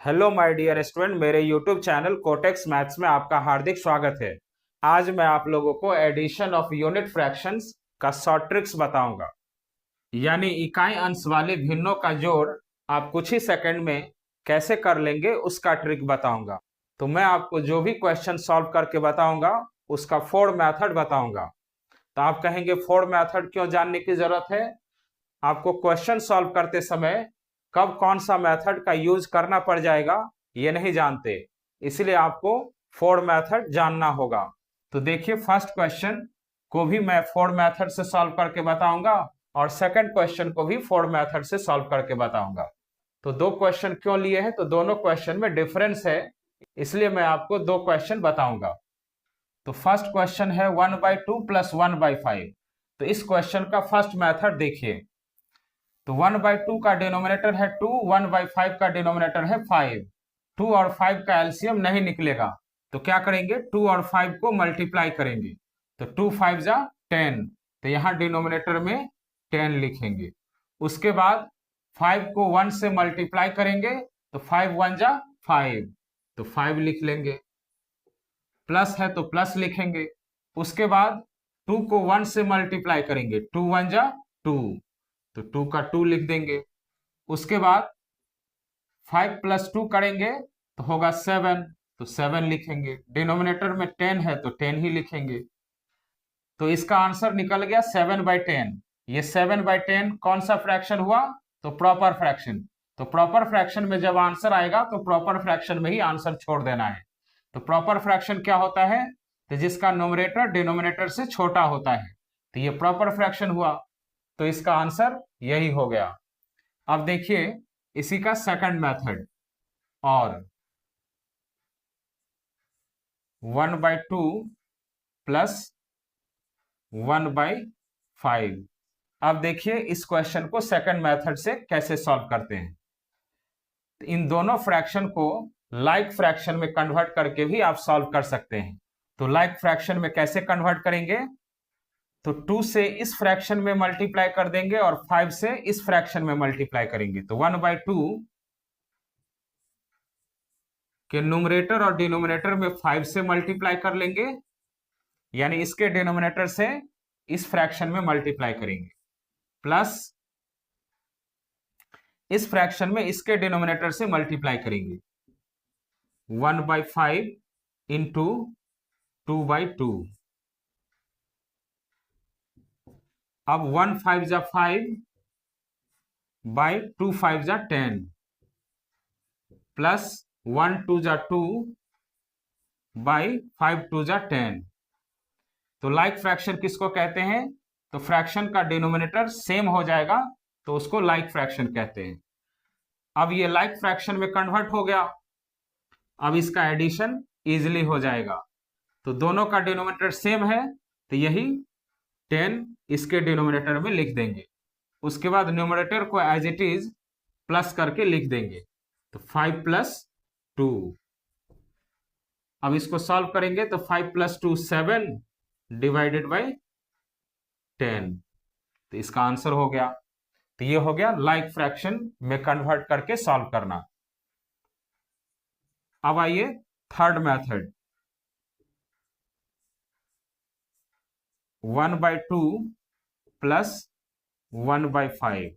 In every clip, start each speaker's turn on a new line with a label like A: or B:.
A: Hello my dear student, मेरे YouTube channel cortex maths में आपका हार्दिक स्वागत है। आज मैं आप लोगों को एडिशन ऑफ यूनिट फ्रैक्शंस का शॉर्ट ट्रिक्स बताऊंगा, यानी इकाई अंश वाले भिन्नों का जोड़ आप कुछ ही सेकंड में कैसे कर लेंगे उसका ट्रिक बताऊंगा। तो मैं आपको जो भी क्वेश्चन सॉल्व करके बताऊंगा उसका फोर मेथड बताऊंगा। तो आप कहेंगे फोर मेथड क्यों जानने की जरूरत है? आपको क्वेश्चन सॉल्व करते समय कब कौन सा मेथड का यूज करना पड़ जाएगा ये नहीं जानते, इसलिए आपको फोर मेथड जानना होगा। तो देखिए, फर्स्ट क्वेश्चन को भी मैं फोर मेथड से सॉल्व करके बताऊंगा और सेकंड क्वेश्चन को भी फोर मेथड से सॉल्व करके बताऊंगा। तो दो क्वेश्चन क्यों लिए हैं? तो दोनों क्वेश्चन में डिफरेंस है, इसलिए मैं आपको दो क्वेश्चन बताऊंगा। तो फर्स्ट क्वेश्चन है 1/2 प्लस 1/5। तो इस क्वेश्चन का फर्स्ट मेथड देखिए। तो 1/2 का डिनोमिनेटर है 2, 1/5 का डिनोमिनेटर है 5। 2 और 5 का एलसीएम नहीं निकलेगा, तो क्या करेंगे? 2 और 5 को मल्टीप्लाई करेंगे। तो 2 5 जा 10, तो यहाँ डिनोमिनेटर में 10 लिखेंगे। उसके बाद 5 को 1 से मल्टीप्लाई करेंगे, तो 5 1 जा 5, तो 5 लिख लेंगे। प्लस है तो प्लस लिखेंगे। उसके बाद 2 को 1 से मल्टीप्लाई करेंगे, 2 1 जा 2, तो 2 का 2 लिख देंगे। उसके बाद 5 प्लस 2 करेंगे तो होगा 7, तो 7 लिखेंगे। डिनोमिनेटर में 10 है तो 10 ही लिखेंगे। तो इसका आंसर निकल गया 7/10। ये 7/10 कौन सा फ्रैक्शन हुआ? तो प्रॉपर फ्रैक्शन। तो प्रॉपर फ्रैक्शन में जब आंसर आएगा तो प्रॉपर फ्रैक्शन में ही आंसर छोड़ देना है। तो प्रॉपर फ्रैक्शन क्या होता है? तो जिसका नोमिनेटर डिनोमिनेटर से छोटा होता है, तो ये प्रॉपर फ्रैक्शन हुआ। तो इसका आंसर यही हो गया। अब देखिए इसी का सेकंड मेथड, और 1/2 प्लस 1/5। अब देखिए इस क्वेश्चन को सेकंड मेथड से कैसे सॉल्व करते हैं। तो इन दोनों फ्रैक्शन को लाइक फ्रैक्शन में कन्वर्ट करके भी आप सॉल्व कर सकते हैं। तो लाइक फ्रैक्शन में कैसे कन्वर्ट करेंगे? तो 2 से इस फ्रैक्शन में मल्टीप्लाई कर देंगे और 5 से इस फ्रैक्शन में मल्टीप्लाई करेंगे। तो 1/2 के न्यूमरेटर और डिनोमिनेटर में 5 से मल्टीप्लाई कर लेंगे, यानी इसके डिनोमिनेटर से इस फ्रैक्शन में मल्टीप्लाई करेंगे, प्लस इस फ्रैक्शन में इसके डिनोमिनेटर से मल्टीप्लाई करेंगे। 1/5 इंटू 2/2। अब 1 5 जा 5 बाई 2 5 जा 10, प्लस 1 2 जा 2 बाई 5 2 जा 10। तो लाइक फ्रैक्शन किसको कहते हैं? तो फ्रैक्शन का डिनोमिनेटर सेम हो जाएगा तो उसको लाइक फ्रैक्शन कहते हैं। अब ये लाइक फ्रैक्शन में कन्वर्ट हो गया, अब इसका एडिशन इजीली हो जाएगा। तो दोनों का डिनोमिनेटर सेम है, तो यही 10 इसके डिनोमिनेटर में लिख देंगे। उसके बाद न्यूमरेटर को एज इट इज प्लस करके लिख देंगे। तो 5 + 2। अब इसको सॉल्व करेंगे तो 5 + 2 7 डिवाइडेड बाई 10, तो इसका आंसर हो गया। तो ये हो गया लाइक फ्रैक्शन में कन्वर्ट करके सॉल्व करना। अब आइए थर्ड मेथड, 1/2 प्लस 1/5।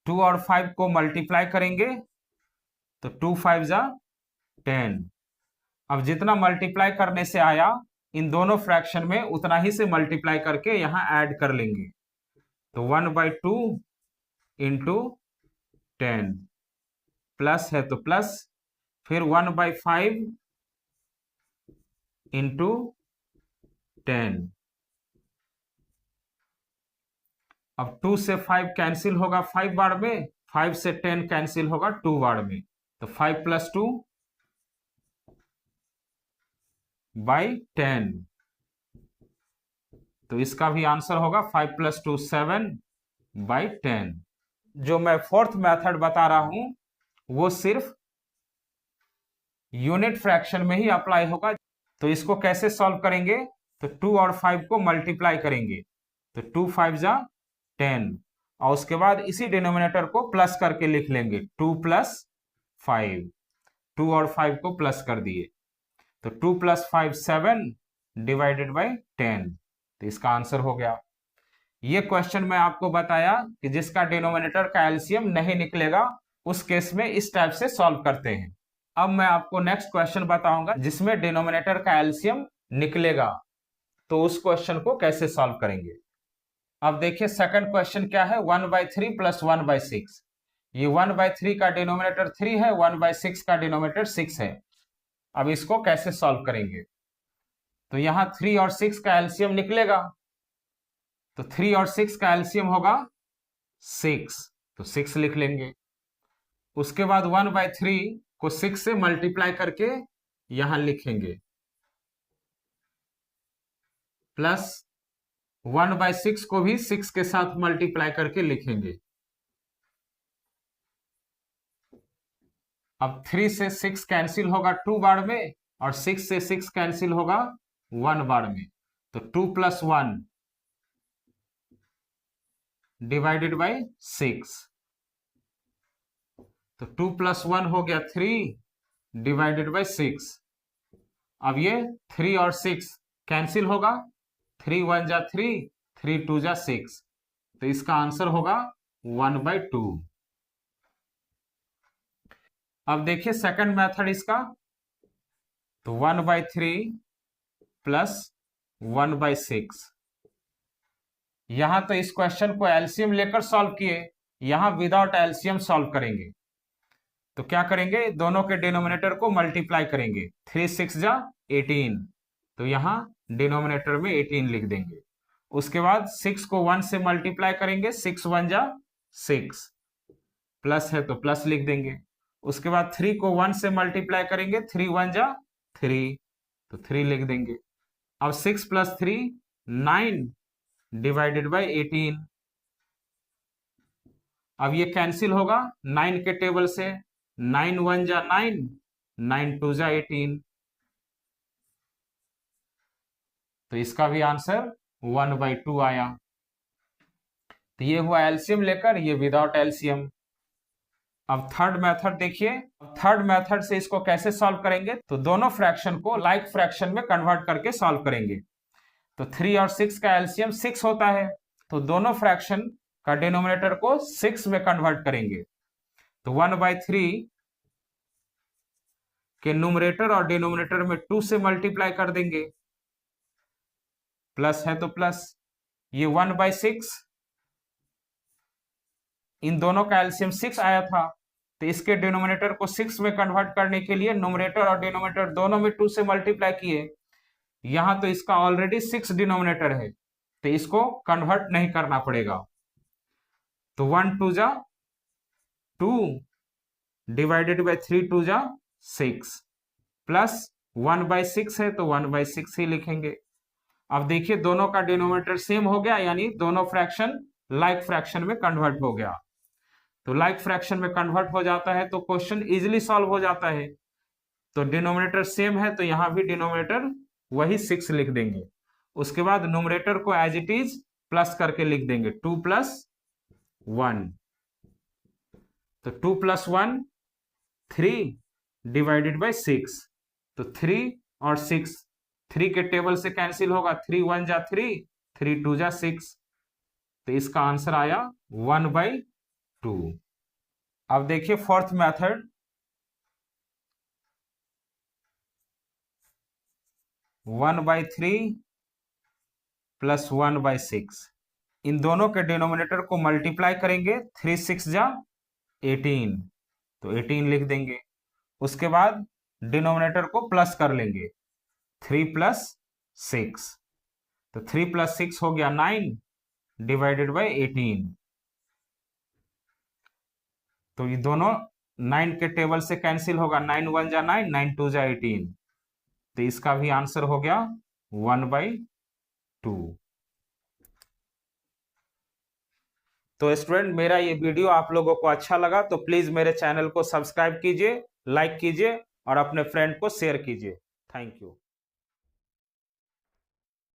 A: टू और 5 को मल्टीप्लाई करेंगे तो 2 5 जा 10। अब जितना मल्टीप्लाई करने से आया इन दोनों फ्रैक्शन में उतना ही से मल्टीप्लाई करके यहां ऐड कर लेंगे। तो 1/2 इंटू 10, प्लस है तो प्लस, फिर 1/5 इंटू 10। अब 2 से 5 कैंसिल होगा 5 बार में, 5 से 10 कैंसिल होगा 2 बार में, तो 5 + 2 बाई 10। तो इसका भी आंसर होगा 5 + 2 7 बाई 10। जो मैं फोर्थ मेथड बता रहा हूं वो सिर्फ यूनिट फ्रैक्शन में ही अप्लाई होगा। तो इसको कैसे सॉल्व करेंगे? तो 2 और 5 को मल्टीप्लाई करेंगे, तो 2 5 जा 10, और उसके बाद इसी डिनोमिनेटर को प्लस करके लिख लेंगे 2 + 5, 2 और 5 को प्लस कर दिए, तो 2 + 5 7 डिवाइडेड बाई 10, तो इसका आंसर हो गया। ये क्वेश्चन मैं आपको बताया कि जिसका डिनोमिनेटर का एलसीएम नहीं निकलेगा, उस केस में इस टाइप से सॉल्व करते हैं। अब मैं आपको नेक्स्ट क्वेश्चन बताऊंगा जिसमें डिनोमिनेटर का एलसीएम निकलेगा, तो उस क्वेश्चन को कैसे सॉल्व करेंगे। अब देखिए सेकंड क्वेश्चन क्या है, 1/3 + 1/6। ये 1/3 का डिनोमिनेटर 3 है, 1/6 का डिनोमिनेटर 6 है। अब इसको कैसे सॉल्व करेंगे, तो यहां 3 और 6 का एलसीएम निकलेगा, तो 3 और 6 का एलसीएम होगा 6, तो 6 लिख लेंगे। उसके बाद 1/3 को 6 से मल्टीप्लाई करके यहां लिखेंगे, प्लस 1/6 को भी 6 के साथ मल्टीप्लाई करके लिखेंगे। अब 3 से 6 कैंसिल होगा 2 बार में, और 6 से 6 कैंसिल होगा 1 बार में, तो 2 + 1 डिवाइडेड बाई 6, तो 2 + 1 हो गया 3 डिवाइडेड बाई 6। अब ये 3 और 6 कैंसिल होगा, 3 1 जा 3, 3 2 जा 6, तो इसका आंसर होगा 1/2। अब देखिए सेकंड मेथड इसका, तो 1/3 + 1/6। यहां तो इस क्वेश्चन को एलसीएम लेकर सॉल्व किए, यहां विदाउट एलसीएम सॉल्व करेंगे। तो क्या करेंगे, दोनों के डिनोमिनेटर को मल्टीप्लाई करेंगे, 3 6 जा 18, तो यहां डिनोमिनेटर में 18 लिख देंगे। उसके बाद 6 को 1 से मल्टीप्लाई करेंगे, 6 1 जा 6, प्लस है तो प्लस लिख देंगे। उसके बाद 3 को 1 से मल्टीप्लाई करेंगे, 3 1 जा 3, तो 3 लिख देंगे। अब 6 + 3 9 डिवाइडेड बाई 18। अब ये कैंसिल होगा 9 के टेबल से, 9 1 जा 9, 9 2 जा 18, तो इसका भी आंसर 1/2 आया। तो ये हुआ एलसीएम लेकर, ये विदाउट एलसीएम। अब थर्ड मेथड देखिए, थर्ड मेथड से इसको कैसे सॉल्व करेंगे, तो दोनों फ्रैक्शन को लाइक फ्रैक्शन में कन्वर्ट करके सॉल्व करेंगे। तो 3 और 6 का एलसीएम 6 होता है, तो दोनों फ्रैक्शन का डिनोमिनेटर को 6 में कन्वर्ट करेंगे। तो 1/3 के न्यूमरेटर और डिनोमिनेटर में 2 से मल्टीप्लाई कर देंगे, प्लस है तो प्लस, ये 1/6, इन दोनों का एलसीएम 6 आया था, तो इसके डिनोमिनेटर को 6 में कन्वर्ट करने के लिए न्यूमरेटर और डिनोमिनेटर दोनों में 2 से मल्टीप्लाई किए। यहां तो इसका ऑलरेडी 6 डिनोमिनेटर है, तो इसको कन्वर्ट नहीं करना पड़ेगा। तो 1 2 जा 2 डिवाइडेड बाई 3 2 जा 6, प्लस 1/6 है तो 1/6 ही लिखेंगे। अब देखिए दोनों का डिनोमिनेटर सेम हो गया, यानी दोनों फ्रैक्शन लाइक फ्रैक्शन में कन्वर्ट हो गया। तो लाइक फ्रैक्शन में कन्वर्ट हो जाता है तो क्वेश्चन इजीली सॉल्व हो जाता है। तो डिनोमिनेटर सेम है तो यहां भी डिनोमिनेटर वही 6 लिख देंगे। उसके बाद न्यूमरेटर को एज इट इज प्लस करके लिख देंगे, 2 + 1, तो 2 + 1 3 डिवाइडेड बाई 6, तो 3 और 6 3 के टेबल से कैंसिल होगा, 3 1 जा 3, 3 2 जा 6, तो इसका आंसर आया 1/2। अब देखिए फोर्थ मेथड, 1/3 + 1/6, इन दोनों के डिनोमिनेटर को मल्टीप्लाई करेंगे, 3 6 जा 18, तो 18 लिख देंगे। उसके बाद डिनोमिनेटर को प्लस कर लेंगे, 3 + 6, तो 3 + 6 हो गया 9 डिवाइडेड बाई 18, तो ये दोनों 9 के टेबल से कैंसिल होगा, 9 1 जा 9, 9 2 जा 18, तो इसका भी आंसर हो गया 1/2। तो स्टूडेंट मेरा ये वीडियो आप लोगों को अच्छा लगा तो प्लीज मेरे चैनल को सब्सक्राइब कीजिए, लाइक कीजिए और अपने फ्रेंड को शेयर कीजिए। Thank you.